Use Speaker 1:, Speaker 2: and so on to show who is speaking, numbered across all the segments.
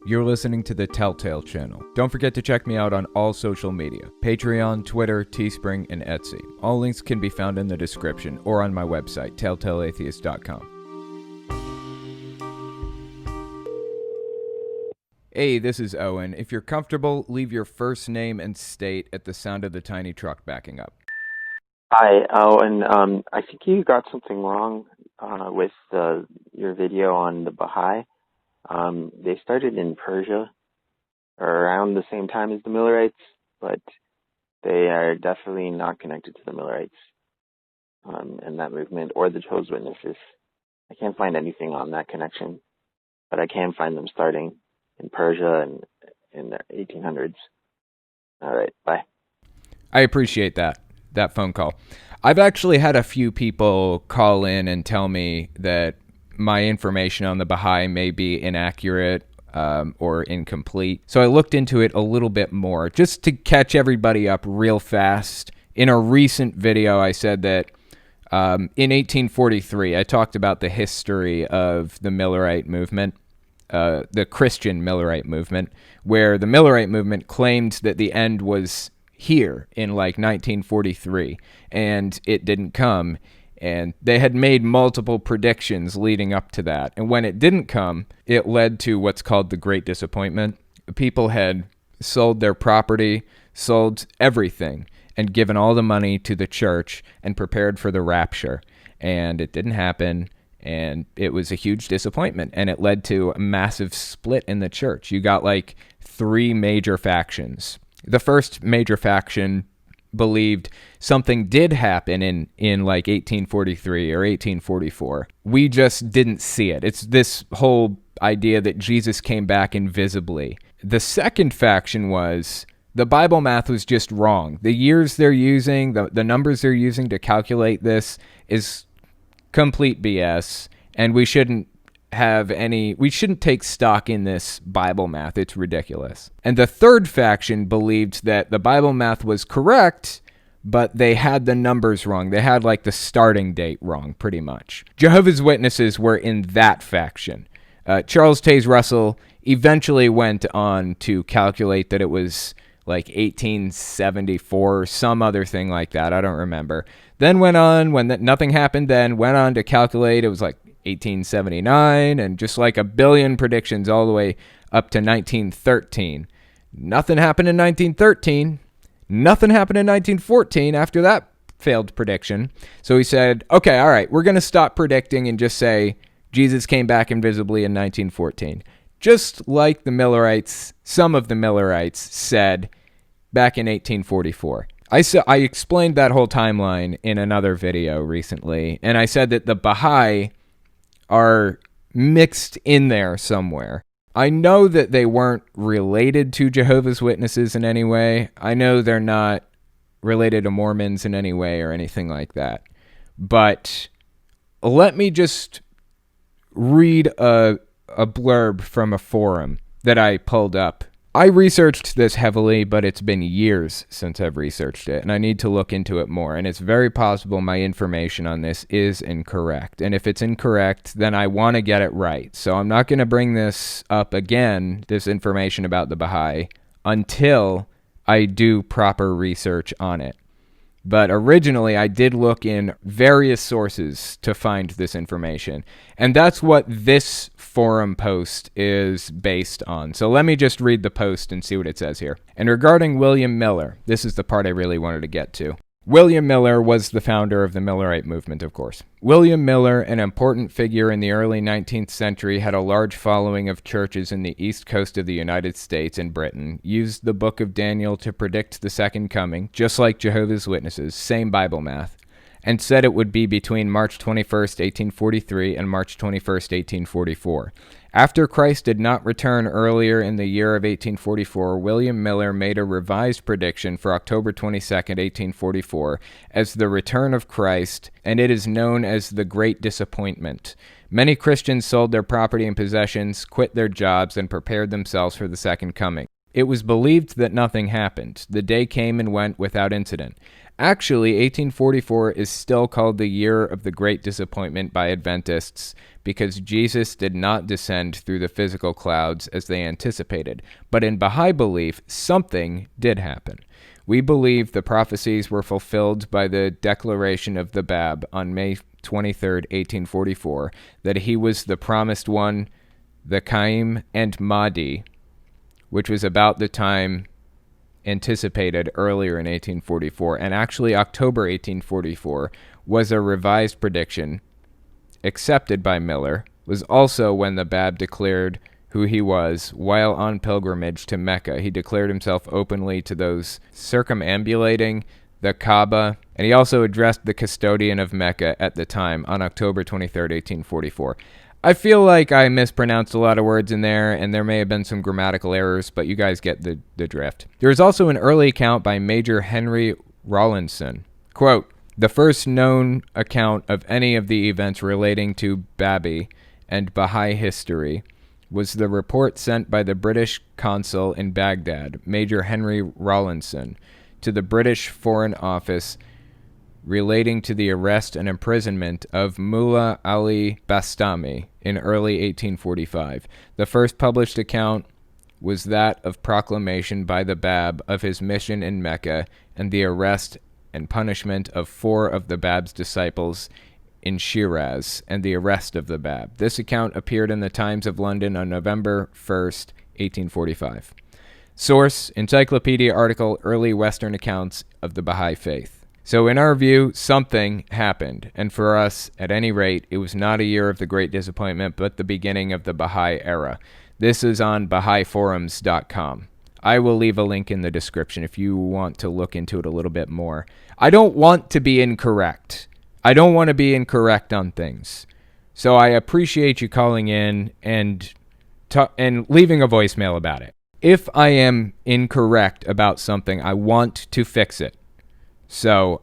Speaker 1: You're listening to the Telltale channel. Don't forget to check me out on all social media: Patreon, Twitter, Teespring, and Etsy. All links can be found in the description or on my website, telltaleatheist.com. Hey, this is Owen. If you're comfortable, leave your first name and state at the sound of the tiny truck backing up.
Speaker 2: Hi, Owen. I think you got something wrong with your video on the Bahai. They started in Persia around the same time as the Millerites, but they are definitely not connected to the Millerites and that movement or the Jehovah's Witnesses. I can't find anything on that connection, but I can find them starting in Persia and in the 1800s. All right, bye.
Speaker 1: I appreciate that phone call. I've actually had a few people call in and tell me that my information on the Bahai may be inaccurate or incomplete. So I looked into it a little bit more just to catch everybody up real fast. In a recent video, I said that in 1843, I talked about the history of the Millerite movement, the Christian Millerite movement, where the Millerite movement claimed that the end was here in like 1943, and it didn't come. And they had made multiple predictions leading up to that. And when it didn't come, it led to what's called the Great Disappointment. People had sold their property, sold everything, and given all the money to the church and prepared for the rapture. And it didn't happen, and it was a huge disappointment. And it led to a massive split in the church. You got like three major factions. The first major faction believed something did happen in like 1843 or 1844. We just didn't see it. It's this whole idea that Jesus came back invisibly. The second faction was the Bible math was just wrong. The years they're using, the numbers they're using to calculate this is complete BS, and we shouldn't take stock in this Bible math. It's ridiculous. And the third faction believed that the Bible math was correct, but they had the numbers wrong. They had like the starting date wrong, pretty much. Jehovah's Witnesses were in that faction. Charles Taze Russell eventually went on to calculate that it was like 1874 or some other thing like that. I don't remember. Then went on, when nothing happened then, went on to calculate it was like 1879, and just like a billion predictions all the way up to 1913. Nothing happened in 1913. Nothing happened in 1914 after that failed prediction. So he said, okay, all right, we're going to stop predicting and just say Jesus came back invisibly in 1914. Just like the Millerites, some of the Millerites said back in 1844. I explained that whole timeline in another video recently, and I said that the Bahai are mixed in there somewhere. I know that they weren't related to Jehovah's Witnesses in any way. I know they're not related to Mormons in any way or anything like that. But let me just read a blurb from a forum that I pulled up. I researched this heavily, but it's been years since I've researched it, and I need to look into it more, and it's very possible my information on this is incorrect. And if it's incorrect, then I want to get it right. So I'm not going to bring this up again, this information about the Bahai, until I do proper research on it. But originally, I did look in various sources to find this information. And that's what this forum post is based on. So let me just read the post and see what it says here. And regarding William Miller, this is the part I really wanted to get to. William Miller was the founder of the Millerite movement, of course. William Miller, an important figure in the early 19th century, had a large following of churches in the east coast of the United States and Britain, used the book of Daniel to predict the second coming, just like Jehovah's Witnesses, same Bible math, and said it would be between March 21st, 1843 and March 21st, 1844. After Christ did not return earlier in the year of 1844, William Miller made a revised prediction for October 22nd, 1844, as the return of Christ, and it is known as the Great Disappointment. Many Christians sold their property and possessions, quit their jobs, and prepared themselves for the second coming. It was believed that nothing happened. The day came and went without incident. Actually, 1844 is still called the year of the Great Disappointment by Adventists because Jesus did not descend through the physical clouds as they anticipated. But in Baha'i belief, something did happen. We believe the prophecies were fulfilled by the declaration of the Bab on May 23rd, 1844, that he was the promised one, the Qaim and Mahdi, which was about the time anticipated earlier in 1844, and actually October 1844 was a revised prediction accepted by Miller, was also when the Bab declared who he was while on pilgrimage to Mecca. He declared himself openly to those circumambulating the Kaaba, and he also addressed the custodian of Mecca at the time on October 23rd, 1844. I feel like I mispronounced a lot of words in there, and there may have been some grammatical errors, but you guys get the drift. There is also an early account by Major Henry Rawlinson. Quote, the first known account of any of the events relating to Babi and Baha'i history was the report sent by the British consul in Baghdad, Major Henry Rawlinson, to the British Foreign Office relating to the arrest and imprisonment of Mullah Ali Bastami in early 1845. The first published account was that of proclamation by the Bab of his mission in Mecca and the arrest and punishment of 4 of the Bab's disciples in Shiraz and the arrest of the Bab. This account appeared in the Times of London on November 1st, 1845. Source, encyclopedia article, Early Western Accounts of the Baha'i Faith. So in our view, something happened, and for us, at any rate, it was not a year of the Great Disappointment, but the beginning of the Baha'i era. This is on BahaiForums.com. I will leave a link in the description if you want to look into it a little bit more. I don't want to be incorrect. I don't want to be incorrect on things. So I appreciate you calling in and leaving a voicemail about it. If I am incorrect about something, I want to fix it. So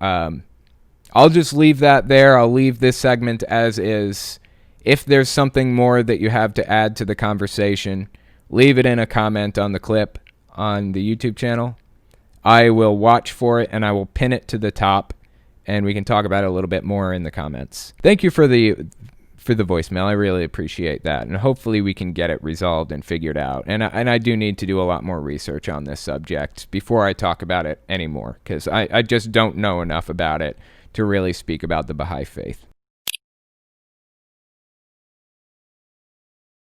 Speaker 1: I'll just leave that there. I'll leave this segment as is. If there's something more that you have to add to the conversation, leave it in a comment on the clip on the YouTube channel. I will watch for it, and I will pin it to the top, and we can talk about it a little bit more in the comments. Thank you for the voicemail. I really appreciate that, and hopefully we can get it resolved and figured out. And I do need to do a lot more research on this subject before I talk about it anymore, because I just don't know enough about it to really speak about the Baha'i faith.